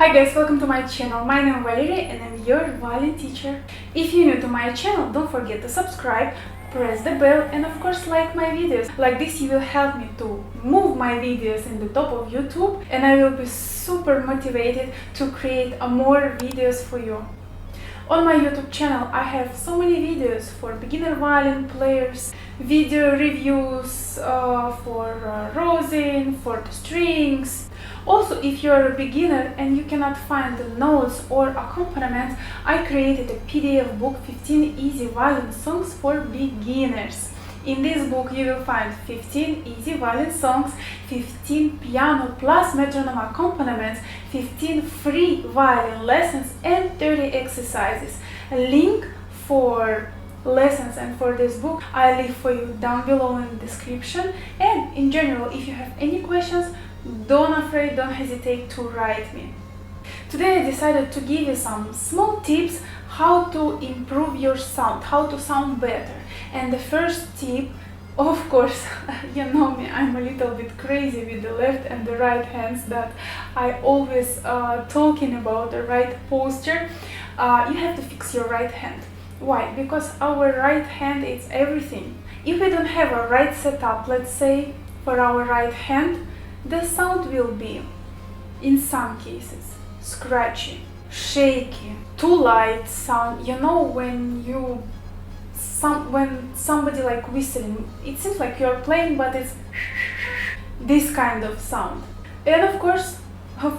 Hi guys, welcome to my channel. My name is Valerie and I'm your violin teacher. If you're new to my channel, don't forget to subscribe, press the bell and of course like my videos. Like this you will help me to move my videos in the top of YouTube and I will be super motivated to create more videos for you. On my YouTube channel I have so many videos for beginner violin players, video reviews for rosin, for the strings. Also, if you're a beginner and you cannot find the notes or accompaniment, I created a PDF book 15 easy violin songs for beginners. In this book you will find 15 easy violin songs, 15 piano plus metronome accompaniments, 15 free violin lessons and 30 exercises. A link for lessons and for this book I leave for you down below in the description. And in general, if you have any questions, don't hesitate to write me. Today I decided to give you some small tips how to improve your sound, how to sound better. And the first tip, of course, you know me, I'm a little bit crazy with the left and the right hands, that I always talking about the right posture. You have to fix your right hand. Why? Because our right hand is everything. If we don't have a right setup, let's say, for our right hand, the sound will be, in some cases, scratchy, shaky, too light sound. You know, when somebody like whistling, it seems like you're playing, but it's this kind of sound. And of course,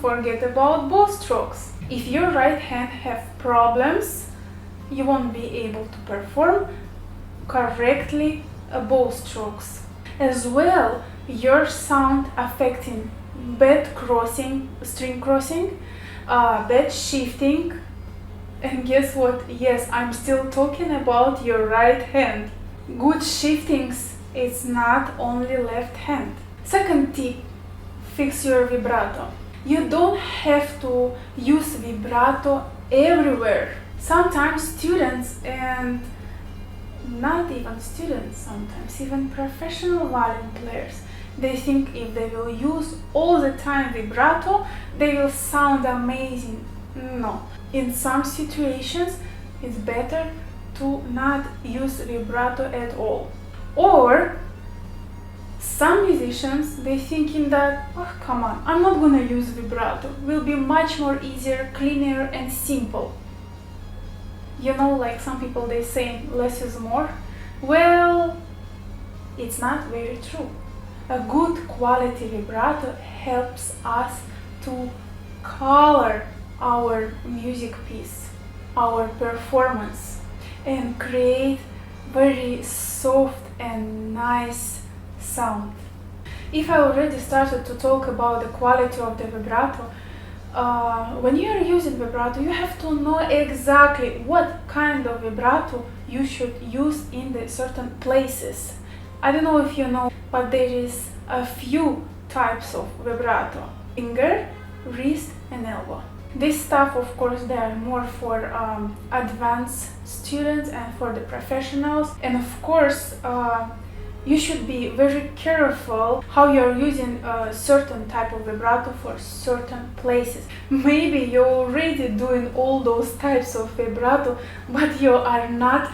forget about bow strokes. If your right hand have problems, you won't be able to perform correctly bow strokes. As well, your sound affecting bad crossing, string crossing, bad shifting, and guess what? Yes, I'm still talking about your right hand. Good shiftings is not only left hand. Second tip, fix your vibrato. You don't have to use vibrato everywhere. Sometimes students, and not even students, sometimes even professional violin players, they think if they will use all the time vibrato, they will sound amazing. No. In some situations, it's better to not use vibrato at all. Or some musicians, they thinking that, oh come on, I'm not gonna use vibrato. Will be much more easier, cleaner and simple. You know, like some people they say less is more. Well, it's not very true. A good quality vibrato helps us to color our music piece, our performance, and create very soft and nice sound. If I already started to talk about the quality of the vibrato, when you are using vibrato, you have to know exactly what kind of vibrato you should use in the certain places. I don't know if you know, but there is a few types of vibrato: finger, wrist and elbow. This stuff, of course, they are more for advanced students and for the professionals. And of course, you should be very careful how you're using a certain type of vibrato for certain places. Maybe you're already doing all those types of vibrato, but you are not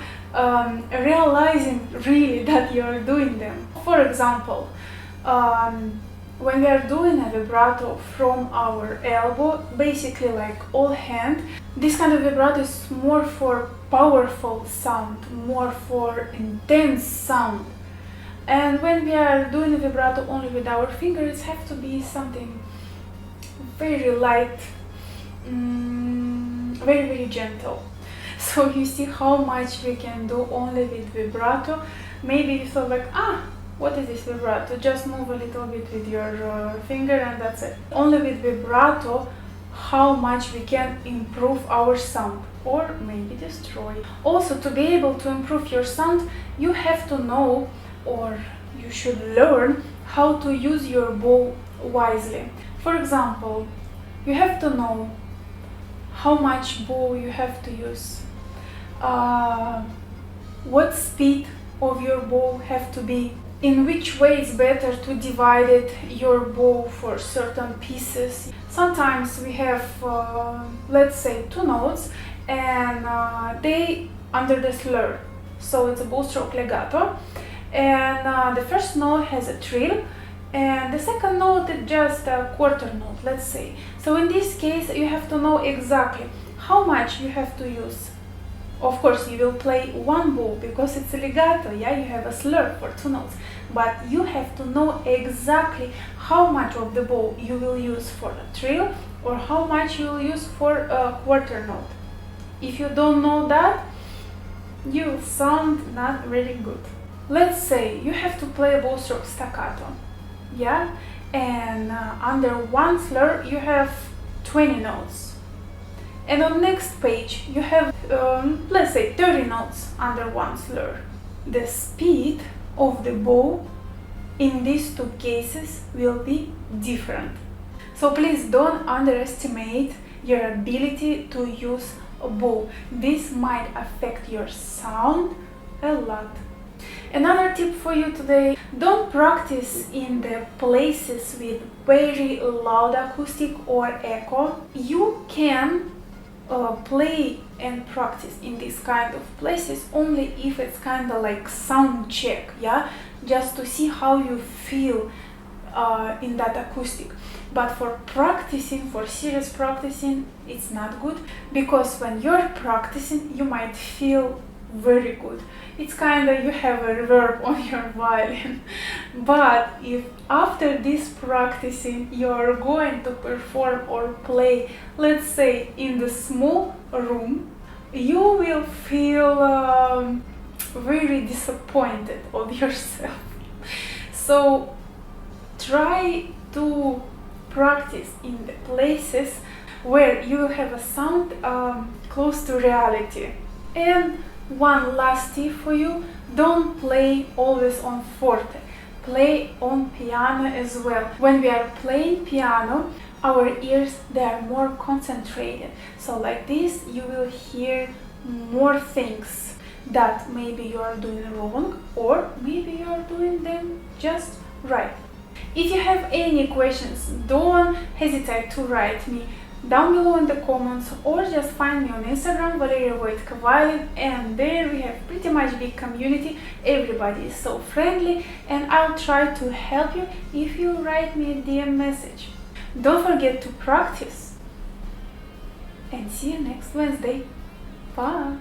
realizing really that you're doing them. For example, when we are doing a vibrato from our elbow, basically like all hand, this kind of vibrato is more for powerful sound, more for intense sound. And when we are doing a vibrato only with our fingers, it has to be something very light, very, very gentle. So you see how much we can do only with vibrato. Maybe you thought like, what is this vibrato? Just move a little bit with your finger and that's it. Only with vibrato, how much we can improve our sound or maybe destroy. Also, to be able to improve your sound, you have to know, or you should learn, how to use your bow wisely. For example, you have to know how much bow you have to use, what speed of your bow have to be, in which way it's better to divide it, your bow for certain pieces. Sometimes we have, let's say, 2 notes and they under the slur, so it's a bow stroke legato, and the first note has a trill and the second note is just a quarter note, let's say. So in this case you have to know exactly how much you have to use. Of course you will play one bow because it's a legato, yeah, you have a slur for 2 notes, but you have to know exactly how much of the bow you will use for a trill or how much you will use for a quarter note. If you don't know that, you will sound not very good. Let's say you have to play a bow stroke staccato, yeah, and under one slur you have 20 notes, and on next page you have let's say 30 notes under one slur. The speed of the bow in these 2 cases will be different. So please don't underestimate your ability to use a bow. This might affect your sound a lot. Another tip for you today: don't practice in the places with very loud acoustic or echo. You can play and practice in these kind of places only if it's kind of like sound check, yeah, just to see how you feel in that acoustic. But for practicing, for serious practicing, it's not good, because when you're practicing you might feel very good. It's kind of you have a reverb on your violin. But if after this practicing you're going to perform or play, let's say in the small room, you will feel very disappointed of yourself. So try to practice in the places where you will have a sound close to reality. And one last tip for you: don't play always on forte, play on piano as well. When we are playing piano, our ears, they are more concentrated, so like this you will hear more things that maybe you are doing wrong or maybe you are doing them just right. If you have any questions, don't hesitate to write me down below in the comments, or just find me on Instagram, valeriiavoitko violin, and there we have pretty much big community. Everybody is so friendly and I'll try to help you if you write me a DM message. Don't forget to practice, and see you next Wednesday. Bye!